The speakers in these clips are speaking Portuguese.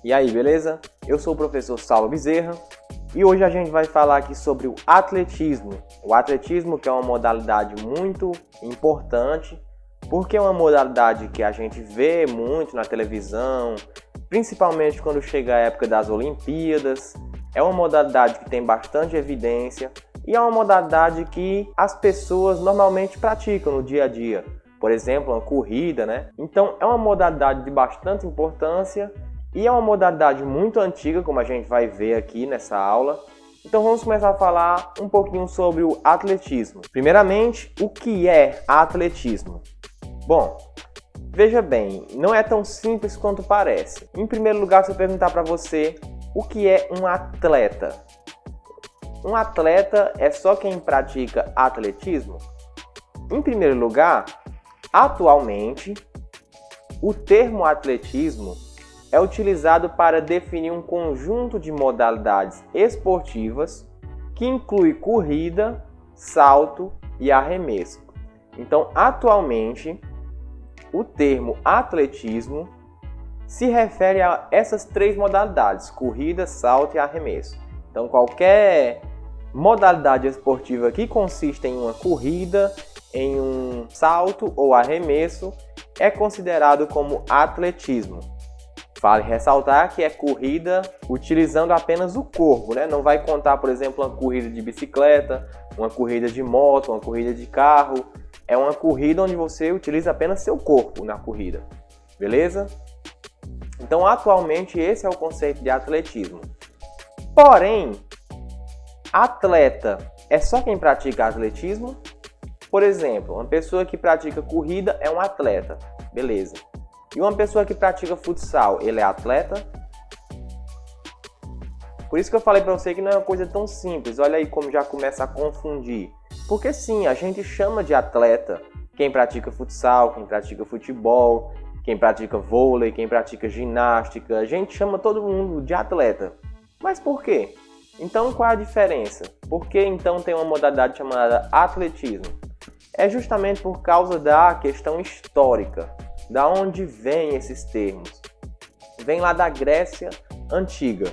E aí, beleza? Eu sou o professor Saulo Bezerra e hoje a gente vai falar aqui sobre o atletismo. O atletismo, que é uma modalidade muito importante, porque é uma modalidade que a gente vê muito na televisão, principalmente quando chega a época das Olimpíadas. É uma modalidade que tem bastante evidência e é uma modalidade que as pessoas normalmente praticam no dia a dia. Por exemplo, uma corrida, né? Então é uma modalidade de bastante importância e é uma modalidade muito antiga, como a gente vai ver aqui nessa aula. Então vamos começar a falar um pouquinho sobre o atletismo. Primeiramente, o que é atletismo? Bom, veja bem, não é tão simples quanto parece. Em primeiro lugar, se eu perguntar para você o que é um atleta. Um atleta é só quem pratica atletismo? Em primeiro lugar, atualmente, o termo atletismo é utilizado para definir um conjunto de modalidades esportivas que inclui corrida, salto e arremesso. Então, atualmente, o termo atletismo se refere a essas três modalidades: corrida, salto e arremesso. Então, qualquer modalidade esportiva que consista em uma corrida, em um salto ou arremesso, é considerado como atletismo. Vale ressaltar que é corrida utilizando apenas o corpo, né? Não vai contar, por exemplo, uma corrida de bicicleta, uma corrida de moto, uma corrida de carro. É uma corrida onde você utiliza apenas seu corpo na corrida, beleza? Então, atualmente, esse é o conceito de atletismo. Porém, atleta é só quem pratica atletismo? Por exemplo, uma pessoa que pratica corrida é um atleta, beleza. E uma pessoa que pratica futsal, ele é atleta? Por isso que eu falei para você que não é uma coisa tão simples. Olha aí como já começa a confundir. Porque sim, a gente chama de atleta quem pratica futsal, quem pratica futebol, quem pratica vôlei, quem pratica ginástica. A gente chama todo mundo de atleta. Mas por quê? Então qual é a diferença? Por que então tem uma modalidade chamada atletismo? É justamente por causa da questão histórica. Da onde vêm esses termos? Vem lá da Grécia Antiga.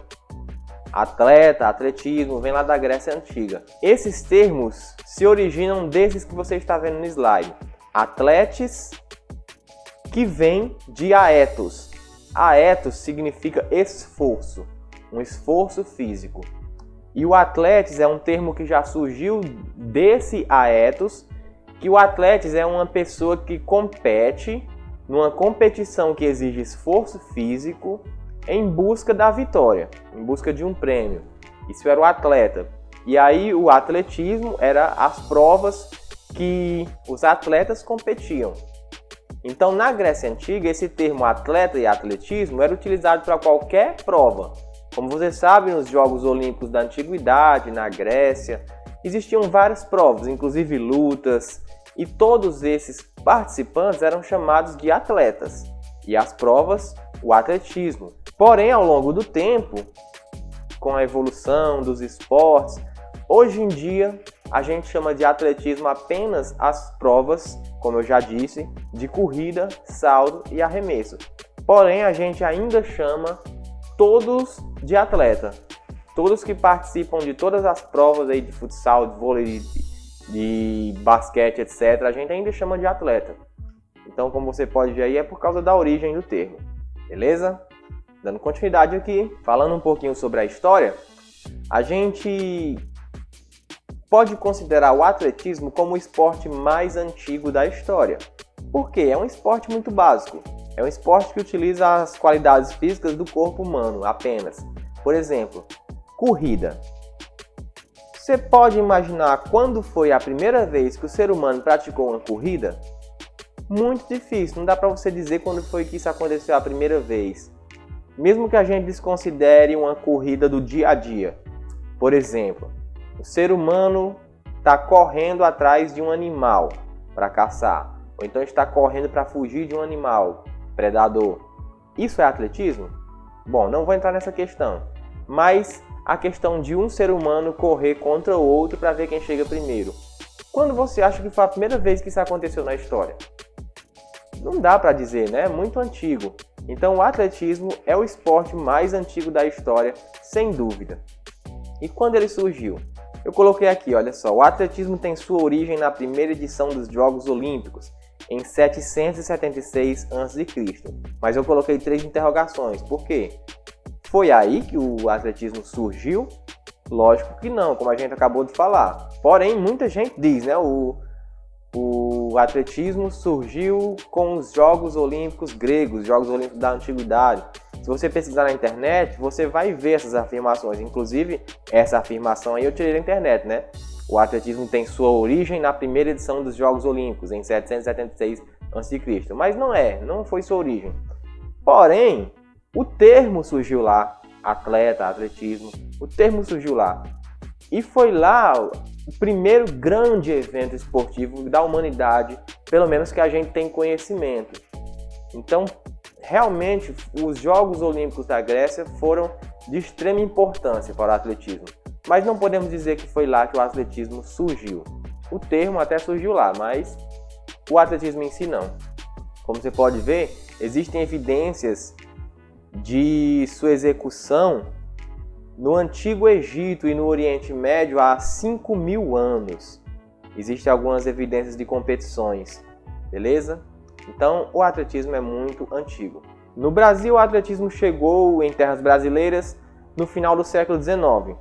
Atleta, atletismo, vem lá da Grécia Antiga. Esses termos se originam desses que você está vendo no slide. Atletes, que vem de aetos. Aetos significa esforço, um esforço físico. E o atletes é um termo que já surgiu desse aetos, que o atletes é uma pessoa que compete numa competição que exige esforço físico em busca da vitória, em busca de um prêmio. Isso era o atleta. E aí o atletismo era as provas que os atletas competiam. Então, na Grécia Antiga, esse termo atleta e atletismo era utilizado para qualquer prova. Como você sabe, nos Jogos Olímpicos da Antiguidade, na Grécia, existiam várias provas, inclusive lutas, e todos esses participantes eram chamados de atletas. E as provas, o atletismo. Porém, ao longo do tempo, com a evolução dos esportes, hoje em dia a gente chama de atletismo apenas as provas, como eu já disse, de corrida, salto e arremesso. Porém, a gente ainda chama todos de atleta. Todos que participam de todas as provas aí de futsal, de vôlei, de basquete, etc., a gente ainda chama de atleta. Então, como você pode ver aí, é por causa da origem do termo. Beleza? Dando continuidade aqui, falando um pouquinho sobre a história, a gente pode considerar o atletismo como o esporte mais antigo da história. Por quê? É um esporte muito básico. É um esporte que utiliza as qualidades físicas do corpo humano apenas. Por exemplo, corrida. Você pode imaginar quando foi a primeira vez que o ser humano praticou uma corrida? Muito difícil, não dá para você dizer quando foi que isso aconteceu a primeira vez. Mesmo que a gente desconsidere uma corrida do dia a dia. Por exemplo, o ser humano está correndo atrás de um animal para caçar. Ou então está correndo para fugir de um animal predador. Isso é atletismo? Bom, não vou entrar nessa questão. Mas a questão de um ser humano correr contra o outro para ver quem chega primeiro. Quando você acha que foi a primeira vez que isso aconteceu na história? Não dá para dizer, né? É muito antigo. Então o atletismo é o esporte mais antigo da história, sem dúvida. E quando ele surgiu? Eu coloquei aqui, olha só, o atletismo tem sua origem na primeira edição dos Jogos Olímpicos, em 776 a.C. Mas eu coloquei 3 interrogações, por quê? Foi aí que o atletismo surgiu? Lógico que não, como a gente acabou de falar. Porém, muita gente diz, né, o atletismo surgiu com os Jogos Olímpicos gregos, Jogos Olímpicos da Antiguidade. Se você pesquisar na internet, você vai ver essas afirmações. Inclusive, essa afirmação aí eu tirei da internet, né? O atletismo tem sua origem na primeira edição dos Jogos Olímpicos, em 776 a.C. Mas não foi sua origem. Porém, o termo surgiu lá, atleta, atletismo, o termo surgiu lá. E foi lá o primeiro grande evento esportivo da humanidade, pelo menos que a gente tem conhecimento. Então, realmente, os Jogos Olímpicos da Grécia foram de extrema importância para o atletismo. Mas não podemos dizer que foi lá que o atletismo surgiu. O termo até surgiu lá, mas o atletismo em si não. Como você pode ver, existem evidências de sua execução no Antigo Egito e no Oriente Médio há 5.000 anos. Existem algumas evidências de competições, beleza? Então, o atletismo é muito antigo. No Brasil, o atletismo chegou em terras brasileiras no final do século XIX.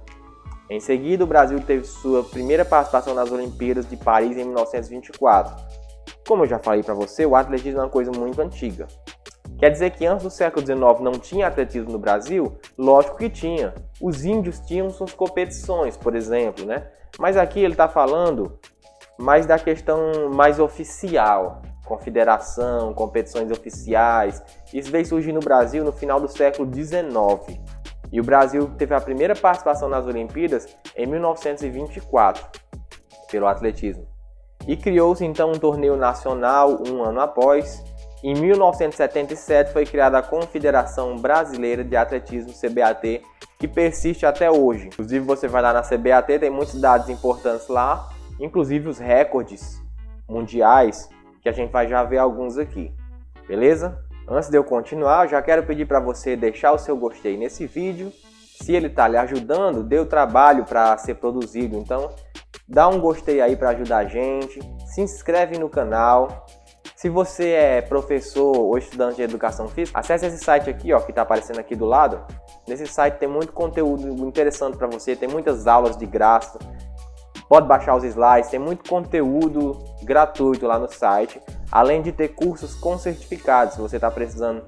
Em seguida, o Brasil teve sua primeira participação nas Olimpíadas de Paris em 1924. Como eu já falei para você, o atletismo é uma coisa muito antiga. Quer dizer que antes do século XIX não tinha atletismo no Brasil? Lógico que tinha. Os índios tinham suas competições, por exemplo, né? Mas aqui ele está falando mais da questão mais oficial. Confederação, competições oficiais. Isso veio surgir no Brasil no final do século XIX. E o Brasil teve a primeira participação nas Olimpíadas em 1924, pelo atletismo. E criou-se então um torneio nacional um ano após. Em 1977 foi criada a Confederação Brasileira de Atletismo, CBAT, que persiste até hoje. Inclusive você vai lá na CBAT, tem muitos dados importantes lá, inclusive os recordes mundiais, que a gente vai já ver alguns aqui, beleza? Antes de eu continuar, eu já quero pedir para você deixar o seu gostei nesse vídeo. Se ele está lhe ajudando, dê o trabalho para ser produzido, então dá um gostei aí para ajudar a gente, se inscreve no canal. Se você é professor ou estudante de educação física, acesse esse site aqui, ó, que está aparecendo aqui do lado. Nesse site tem muito conteúdo interessante para você, tem muitas aulas de graça. Pode baixar os slides, tem muito conteúdo gratuito lá no site, além de ter cursos com certificados. Se você está precisando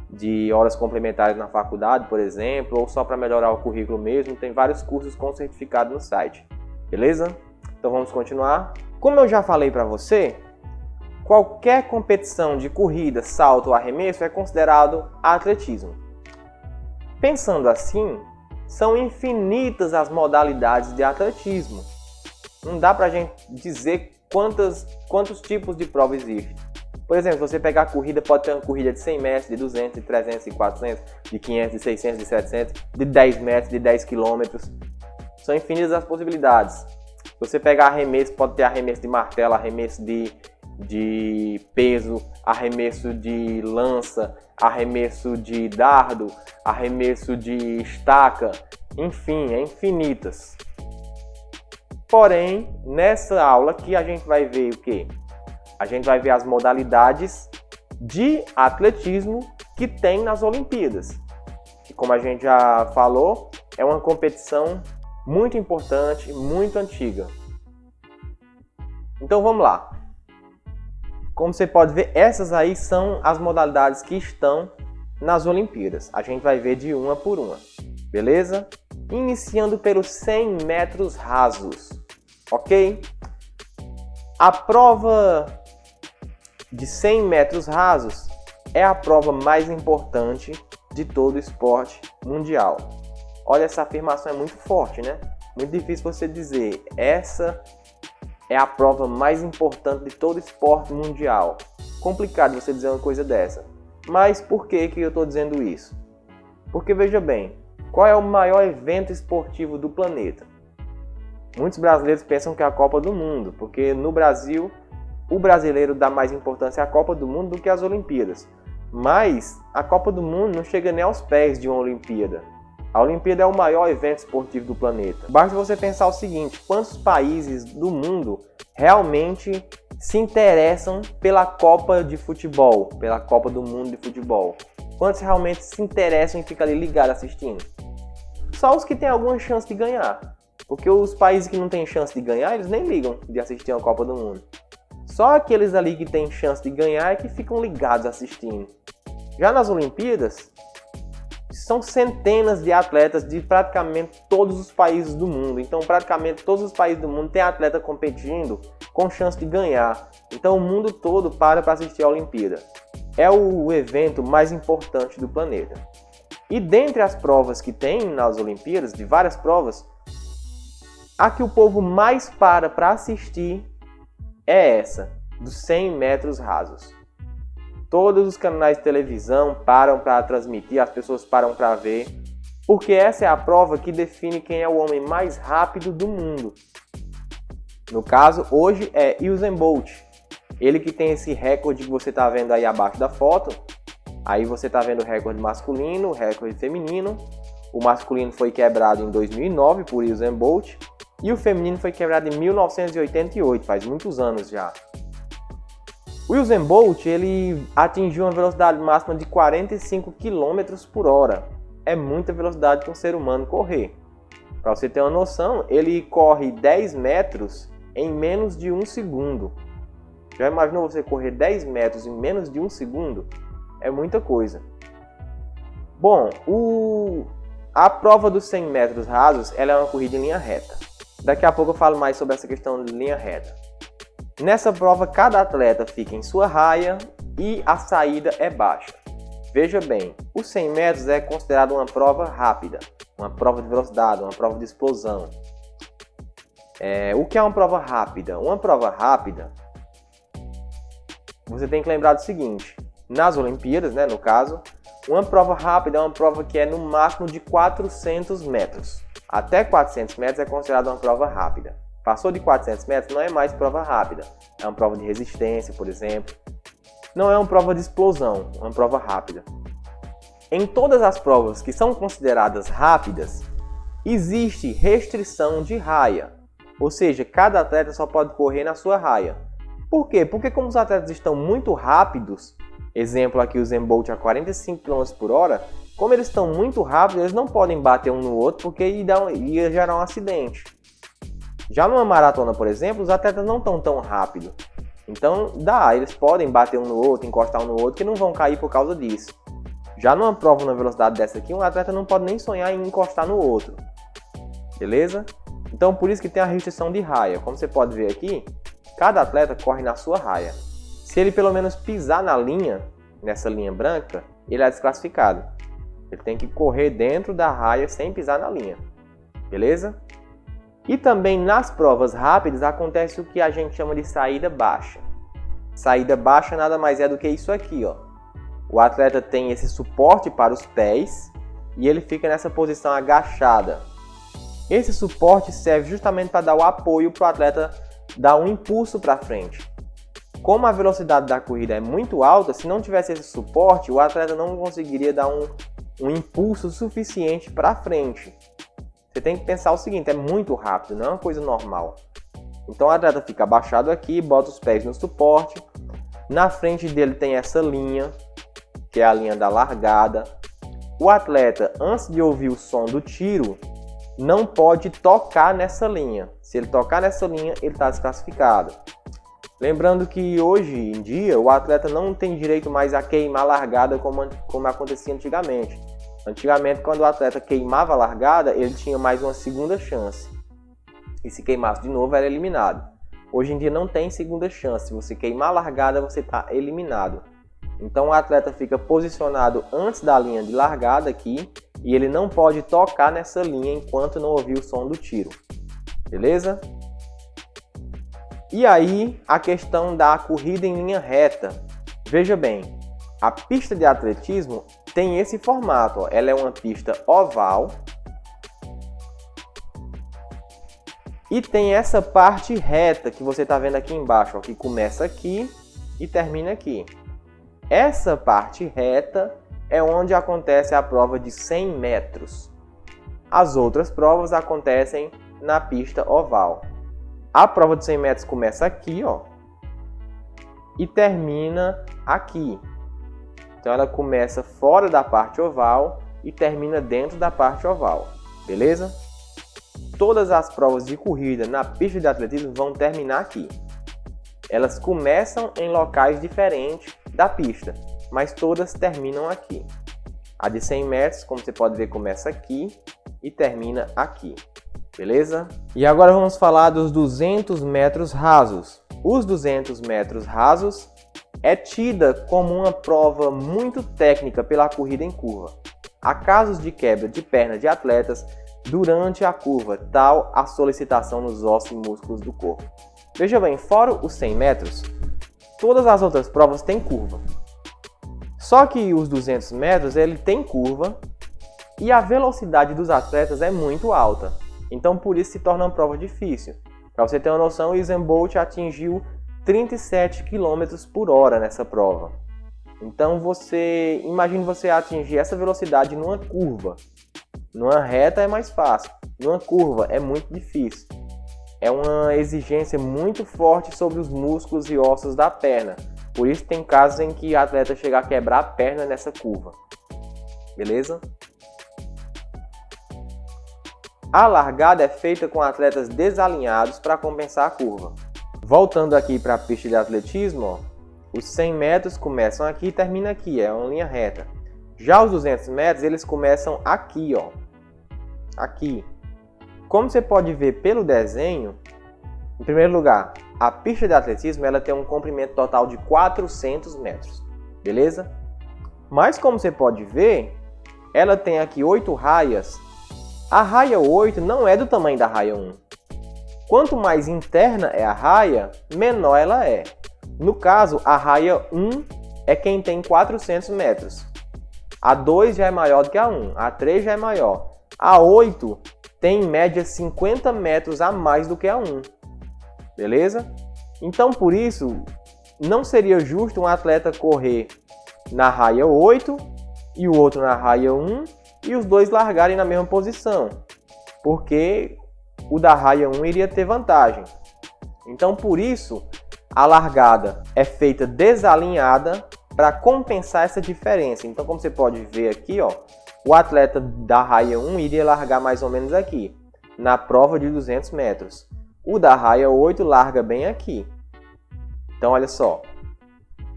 de horas complementares na faculdade, por exemplo, ou só para melhorar o currículo mesmo, tem vários cursos com certificado no site, beleza? Então vamos continuar. Como eu já falei para você, qualquer competição de corrida, salto ou arremesso é considerado atletismo. Pensando assim, são infinitas as modalidades de atletismo. Não dá pra gente dizer quantos tipos de prova existem. Por exemplo, se você pegar a corrida, pode ter uma corrida de 100 metros, de 200, de 300, de 400, de 500, de 600, de 700, de 10 metros, de 10 quilômetros. São infinitas as possibilidades. Se você pegar arremesso, pode ter arremesso de martelo, arremesso de peso, arremesso de lança, arremesso de dardo, arremesso de estaca, enfim, é infinitas. Porém, nessa aula aqui a gente vai ver o quê? A gente vai ver as modalidades de atletismo que tem nas Olimpíadas. Que, como a gente já falou, é uma competição muito importante, muito antiga. Então vamos lá. Como você pode ver, essas aí são as modalidades que estão nas Olimpíadas. A gente vai ver de uma por uma, beleza? Iniciando pelos 100 metros rasos, ok? A prova de 100 metros rasos é a prova mais importante de todo o esporte mundial. Olha, essa afirmação é muito forte, né? Muito difícil você dizer, essa é a prova mais importante de todo o esporte mundial. Complicado você dizer uma coisa dessa. Mas por que eu estou dizendo isso? Porque veja bem, qual é o maior evento esportivo do planeta? Muitos brasileiros pensam que é a Copa do Mundo, porque no Brasil, o brasileiro dá mais importância à Copa do Mundo do que às Olimpíadas. Mas a Copa do Mundo não chega nem aos pés de uma Olimpíada. A Olimpíada é o maior evento esportivo do planeta. Basta você pensar o seguinte: quantos países do mundo realmente se interessam pela Copa de futebol, pela Copa do Mundo de futebol? Quantos realmente se interessam e ficam ali ligados assistindo? Só os que têm alguma chance de ganhar. Porque os países que não têm chance de ganhar, eles nem ligam de assistir a Copa do Mundo. Só aqueles ali que têm chance de ganhar é que ficam ligados assistindo. Já nas Olimpíadas, são centenas de atletas de praticamente todos os países do mundo. Então, praticamente todos os países do mundo têm atleta competindo com chance de ganhar. Então, o mundo todo para assistir a Olimpíada. É o evento mais importante do planeta. E dentre as provas que tem nas Olimpíadas, de várias provas, a que o povo mais para assistir é essa, dos 100 metros rasos. Todos os canais de televisão param para transmitir, as pessoas param para ver, porque essa é a prova que define quem é o homem mais rápido do mundo. No caso, hoje é Usain Bolt. Ele que tem esse recorde que você está vendo aí abaixo da foto. Aí você está vendo o recorde masculino, o recorde feminino. O masculino foi quebrado em 2009 por Usain Bolt. E o feminino foi quebrado em 1988, faz muitos anos já. O Usain Bolt ele atingiu uma velocidade máxima de 45 km por hora. É muita velocidade para um ser humano correr. Para você ter uma noção, ele corre 10 metros em menos de 1 segundo. Já imaginou você correr 10 metros em menos de 1 segundo? É muita coisa. Bom, a prova dos 100 metros rasos ela é uma corrida em linha reta. Daqui a pouco eu falo mais sobre essa questão de linha reta. Nessa prova, cada atleta fica em sua raia e a saída é baixa. Veja bem, os 100 metros é considerado uma prova rápida, uma prova de velocidade, uma prova de explosão. O que é uma prova rápida? Uma prova rápida, você tem que lembrar do seguinte: nas Olimpíadas, no caso, uma prova rápida é uma prova que é no máximo de 400 metros. Até 400 metros é considerada uma prova rápida. Passou de 400 metros não é mais prova rápida. É uma prova de resistência, por exemplo. Não é uma prova de explosão, é uma prova rápida. Em todas as provas que são consideradas rápidas, existe restrição de raia. Ou seja, cada atleta só pode correr na sua raia. Por quê? Porque como os atletas estão muito rápidos, exemplo aqui o Usain Bolt a 45 km por hora, como eles estão muito rápidos, eles não podem bater um no outro porque ia gerar um acidente. Já numa maratona, por exemplo, os atletas não estão tão rápidos. Então eles podem bater um no outro, encostar um no outro, que não vão cair por causa disso. Já numa prova na velocidade dessa aqui, um atleta não pode nem sonhar em encostar no outro. Beleza? Então por isso que tem a restrição de raia. Como você pode ver aqui, cada atleta corre na sua raia. Se ele pelo menos pisar na linha, nessa linha branca, ele é desclassificado. Ele tem que correr dentro da raia sem pisar na linha. Beleza? E também nas provas rápidas acontece o que a gente chama de saída baixa. Saída baixa nada mais é do que isso aqui, ó. O atleta tem esse suporte para os pés e ele fica nessa posição agachada. Esse suporte serve justamente para dar o apoio para o atleta dar um impulso para frente. Como a velocidade da corrida é muito alta, se não tivesse esse suporte, o atleta não conseguiria dar um impulso suficiente para frente. Você tem que pensar o seguinte, é muito rápido, não é uma coisa normal. Então o atleta fica abaixado aqui, bota os pés no suporte. Na frente dele tem essa linha, que é a linha da largada. O atleta, antes de ouvir o som do tiro, não pode tocar nessa linha. Se ele tocar nessa linha, ele está desclassificado. Lembrando que hoje em dia o atleta não tem direito mais a queimar a largada como acontecia antigamente. Antigamente, quando o atleta queimava a largada, ele tinha mais uma segunda chance. E se queimasse de novo, era eliminado. Hoje em dia não tem segunda chance. Se você queimar a largada, você está eliminado. Então o atleta fica posicionado antes da linha de largada aqui e ele não pode tocar nessa linha enquanto não ouvir o som do tiro. Beleza? E aí, a questão da corrida em linha reta. Veja bem, a pista de atletismo tem esse formato, ó. Ela é uma pista oval e tem essa parte reta que você está vendo aqui embaixo, ó, que começa aqui e termina aqui. Essa parte reta é onde acontece a prova de 100 metros. As outras provas acontecem na pista oval. A prova de 100 metros começa aqui, ó, e termina aqui. Então ela começa fora da parte oval e termina dentro da parte oval, beleza? Todas as provas de corrida na pista de atletismo vão terminar aqui. Elas começam em locais diferentes da pista, mas todas terminam aqui. A de 100 metros, como você pode ver, começa aqui e termina aqui, beleza? E agora vamos falar dos 200 metros rasos. Os 200 metros rasos é tida como uma prova muito técnica pela corrida em curva. Há casos de quebra de perna de atletas durante a curva, tal a solicitação nos ossos e músculos do corpo. Veja bem, fora os 100 metros, todas as outras provas têm curva. Só que os 200 metros ele tem curva e a velocidade dos atletas é muito alta. Então por isso se torna uma prova difícil. Para você ter uma noção, o Usain Bolt atingiu 37 km por hora nessa prova. Então imagine você atingir essa velocidade numa curva. Numa reta é mais fácil, numa curva é muito difícil. É uma exigência muito forte sobre os músculos e ossos da perna. Por isso tem casos em que o atleta chega a quebrar a perna nessa curva. Beleza? A largada é feita com atletas desalinhados para compensar a curva. Voltando aqui para a pista de atletismo, ó, os 100 metros começam aqui e terminam aqui, é uma linha reta. Já os 200 metros, eles começam aqui, ó. Aqui. Como você pode ver pelo desenho, em primeiro lugar, a pista de atletismo ela tem um comprimento total de 400 metros, beleza? Mas como você pode ver, ela tem aqui 8 raias. A raia 8 não é do tamanho da raia 1. Quanto mais interna é a raia, menor ela é. No caso, a raia 1 é quem tem 400 metros. A 2 já é maior do que a 1, a 3 já é maior. A 8 tem em média 50 metros a mais do que a 1. Beleza? Então, por isso, não seria justo um atleta correr na raia 8 e o outro na raia 1 e os dois largarem na mesma posição, porque o da raia 1 iria ter vantagem. Então, por isso, a largada é feita desalinhada para compensar essa diferença. Então, como você pode ver aqui, ó, o atleta da raia 1 iria largar mais ou menos aqui, na prova de 200 metros. O da raia 8 larga bem aqui. Então, olha só.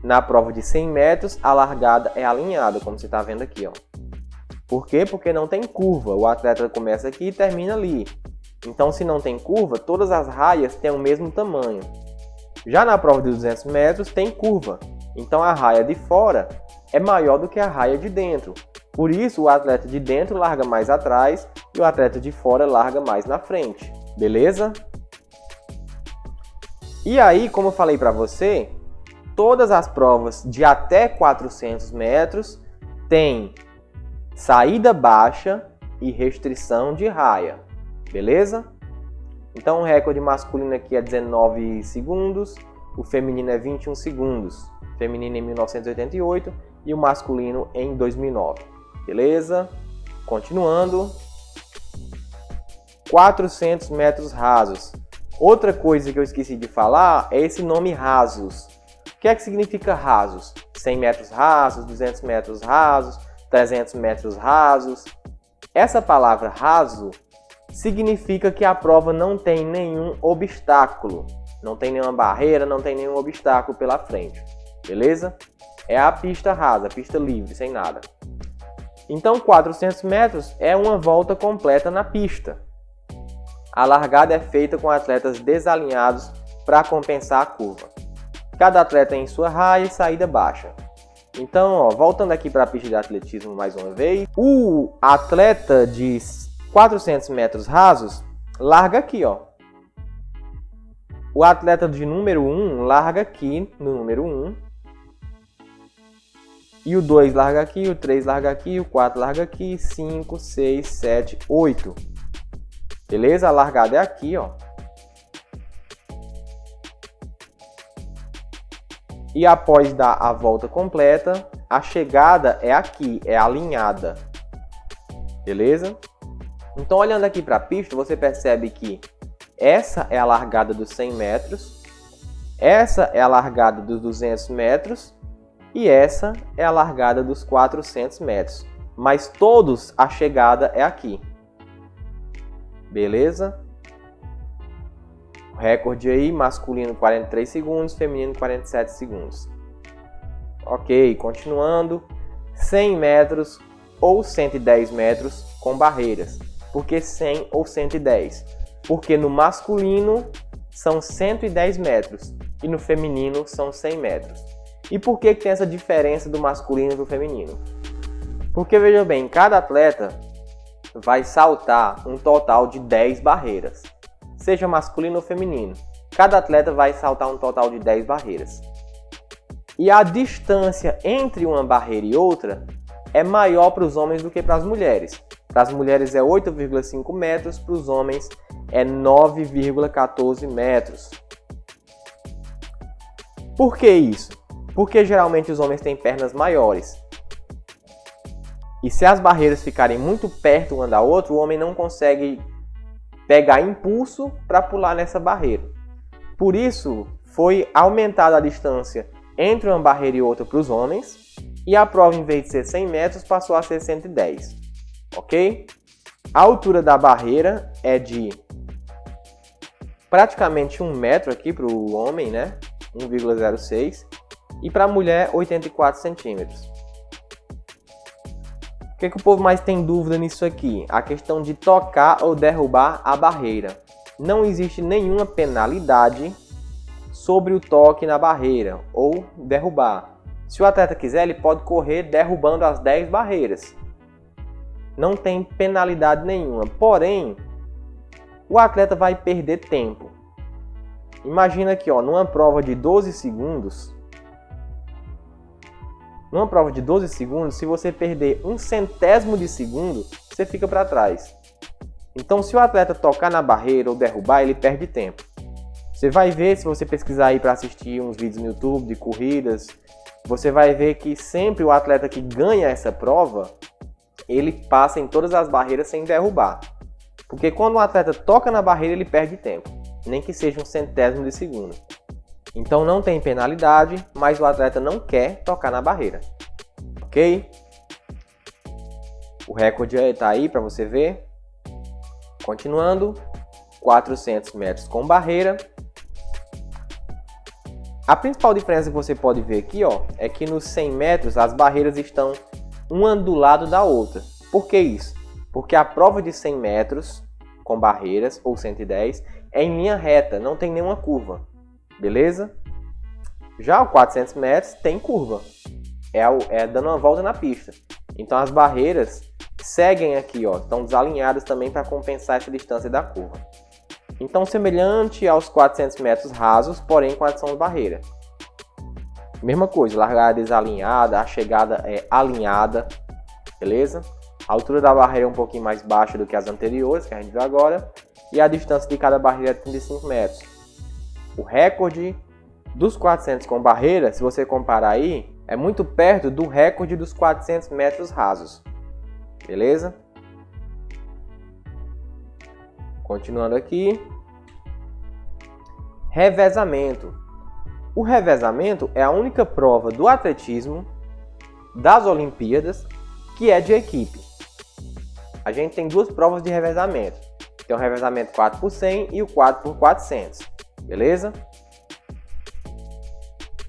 Na prova de 100 metros, a largada é alinhada, como você está vendo aqui, ó. Por quê? Porque não tem curva. O atleta começa aqui e termina ali. Então, se não tem curva, todas as raias têm o mesmo tamanho. Já na prova de 200 metros, tem curva. Então, a raia de fora é maior do que a raia de dentro. Por isso, o atleta de dentro larga mais atrás e o atleta de fora larga mais na frente. Beleza? E aí, como eu falei para você, todas as provas de até 400 metros têm saída baixa e restrição de raia. Beleza? Então, o recorde masculino aqui é 19 segundos, o feminino é 21 segundos. O feminino em 1988 e o masculino em 2009. Beleza? Continuando. 400 metros rasos. Outra coisa que eu esqueci de falar é esse nome rasos. O que é que significa rasos? 100 metros rasos, 200 metros rasos, 300 metros rasos. Essa palavra raso significa que a prova não tem nenhum obstáculo. Não tem nenhuma barreira, não tem nenhum obstáculo pela frente. Beleza? É a pista rasa, a pista livre, sem nada. Então, 400 metros é uma volta completa na pista. A largada é feita com atletas desalinhados para compensar a curva. Cada atleta em sua raia e saída baixa. Então, ó, voltando aqui para a pista de atletismo mais uma vez, o atleta de 400 metros rasos larga aqui, ó. O atleta de número 1 larga aqui no número 1. E o 2 larga aqui, o 3 larga aqui, o 4 larga aqui, 5, 6, 7, 8. Beleza? A largada é aqui, ó. E após dar a volta completa, a chegada é aqui, é alinhada. Beleza? Então, olhando aqui para a pista, você percebe que essa é a largada dos 100 metros, essa é a largada dos 200 metros e essa é a largada dos 400 metros. Mas todos a chegada é aqui. Beleza? O recorde aí, masculino 43 segundos, feminino 47 segundos. Ok, continuando. 100 metros ou 110 metros com barreiras. Por que 100 ou 110? Porque no masculino são 110 metros e no feminino são 100 metros. E por que tem essa diferença do masculino e do feminino? Porque, veja bem, cada atleta vai saltar um total de 10 barreiras. Seja masculino ou feminino. Cada atleta vai saltar um total de 10 barreiras. E a distância entre uma barreira e outra é maior para os homens do que para as mulheres. Para as mulheres é 8,5 metros, para os homens é 9,14 metros. Por que isso? Porque geralmente os homens têm pernas maiores. E se as barreiras ficarem muito perto uma da outra, o homem não consegue pegar impulso para pular nessa barreira. Por isso, foi aumentada a distância entre uma barreira e outra para os homens, e a prova, em vez de ser 100 metros, passou a ser 110. Ok? A altura da barreira é de praticamente 1 metro aqui para o homem, né? 1,06. E para a mulher, 84 centímetros. O que o povo mais tem dúvida nisso aqui? A questão de tocar ou derrubar a barreira. Não existe nenhuma penalidade sobre o toque na barreira ou derrubar. Se o atleta quiser, ele pode correr derrubando as 10 barreiras. Não tem penalidade nenhuma. Porém, o atleta vai perder tempo. Imagina aqui, ó, numa prova de 12 segundos, se você perder 1/100º de segundo, você fica para trás. Então, se o atleta tocar na barreira ou derrubar, ele perde tempo. Você vai ver, se você pesquisar aí para assistir uns vídeos no YouTube de corridas, você vai ver que sempre o atleta que ganha essa prova, ele passa em todas as barreiras sem derrubar. Porque quando o atleta toca na barreira, ele perde tempo, nem que seja 1/100º de segundo. Então não tem penalidade, mas o atleta não quer tocar na barreira. Ok? O recorde está aí para você ver. Continuando, 400 metros com barreira. A principal diferença que você pode ver aqui, ó, é que nos 100 metros as barreiras estão uma do lado da outra. Por que isso? Porque a prova de 100 metros com barreiras, ou 110, é em linha reta, não tem nenhuma curva. Beleza? Já o 400 metros tem curva. É dando uma volta na pista. Então as barreiras seguem aqui, ó, estão desalinhadas também para compensar essa distância da curva. Então, semelhante aos 400 metros rasos, porém com adição de barreira. Mesma coisa, largada desalinhada, a chegada é alinhada, beleza? A altura da barreira é um pouquinho mais baixa do que as anteriores, que a gente viu agora, e a distância de cada barreira é 35 metros. O recorde dos 400 com barreira, se você comparar aí, é muito perto do recorde dos 400 metros rasos, beleza? Continuando aqui. Revezamento. O revezamento é a única prova do atletismo das Olimpíadas que é de equipe. A gente tem duas provas de revezamento. Tem o revezamento 4x100 e o 4x400. Beleza?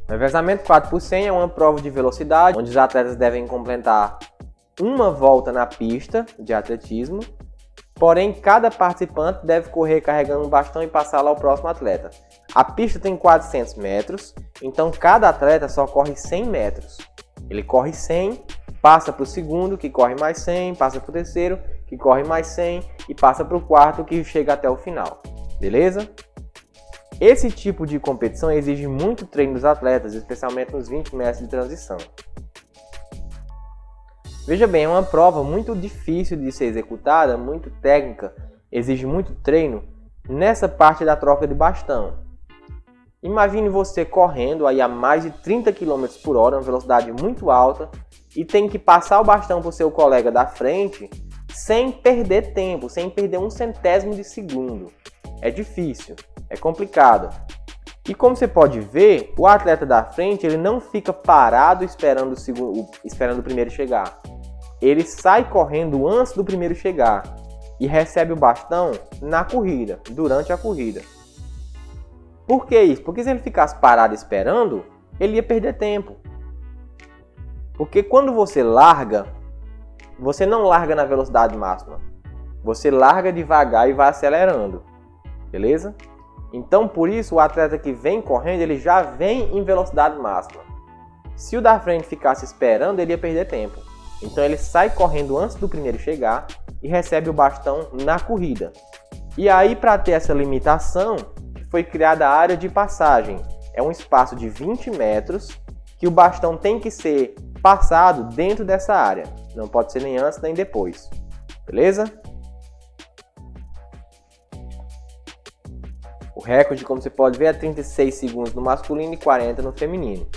O revezamento 4x100 é uma prova de velocidade, onde os atletas devem completar uma volta na pista de atletismo. Porém, cada participante deve correr carregando um bastão e passá-lo ao próximo atleta. A pista tem 400 metros, então cada atleta só corre 100 metros. Ele corre 100, passa para o segundo, que corre mais 100, passa para o terceiro, que corre mais 100, e passa para o quarto, que chega até o final. Beleza? Esse tipo de competição exige muito treino dos atletas, especialmente nos 20 metros de transição. Veja bem, é uma prova muito difícil de ser executada, muito técnica, exige muito treino nessa parte da troca de bastão. Imagine você correndo aí a mais de 30 km por hora, uma velocidade muito alta, e tem que passar o bastão para o seu colega da frente sem perder tempo, sem perder um centésimo de segundo. É difícil, é complicado. E como você pode ver, o atleta da frente ele não fica parado esperando o primeiro chegar. Ele sai correndo antes do primeiro chegar e recebe o bastão na corrida, durante a corrida. Por que isso? Porque se ele ficasse parado esperando, ele ia perder tempo. Porque quando você larga, você não larga na velocidade máxima. Você larga devagar e vai acelerando. Beleza? Então, por isso, o atleta que vem correndo, ele já vem em velocidade máxima. Se o da frente ficasse esperando, ele ia perder tempo. Então, ele sai correndo antes do primeiro chegar e recebe o bastão na corrida. E aí, para ter essa limitação, foi criada a área de passagem. É um espaço de 20 metros que o bastão tem que ser passado dentro dessa área. Não pode ser nem antes nem depois. Beleza? O recorde, como você pode ver, é 36 segundos no masculino e 40 no feminino.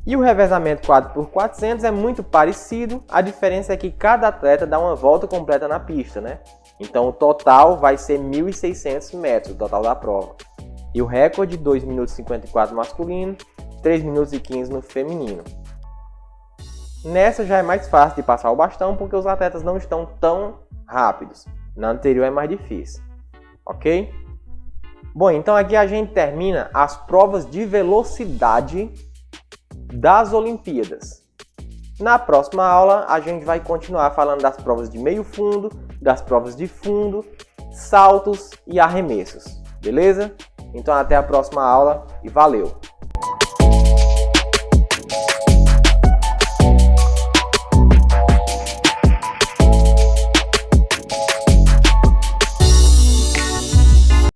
E o revezamento 4x400 é muito parecido, a diferença é que cada atleta dá uma volta completa na pista, né? Então o total vai ser 1.600 metros, o total da prova. E o recorde, 2 minutos e 54 no masculino, 3 minutos e 15 no feminino. Nessa já é mais fácil de passar o bastão porque os atletas não estão tão rápidos. Na anterior é mais difícil, ok? Bom, então aqui a gente termina as provas de velocidade das Olimpíadas. Na próxima aula a gente vai continuar falando das provas de meio fundo, das provas de fundo, saltos e arremessos, beleza? Então até a próxima aula e valeu!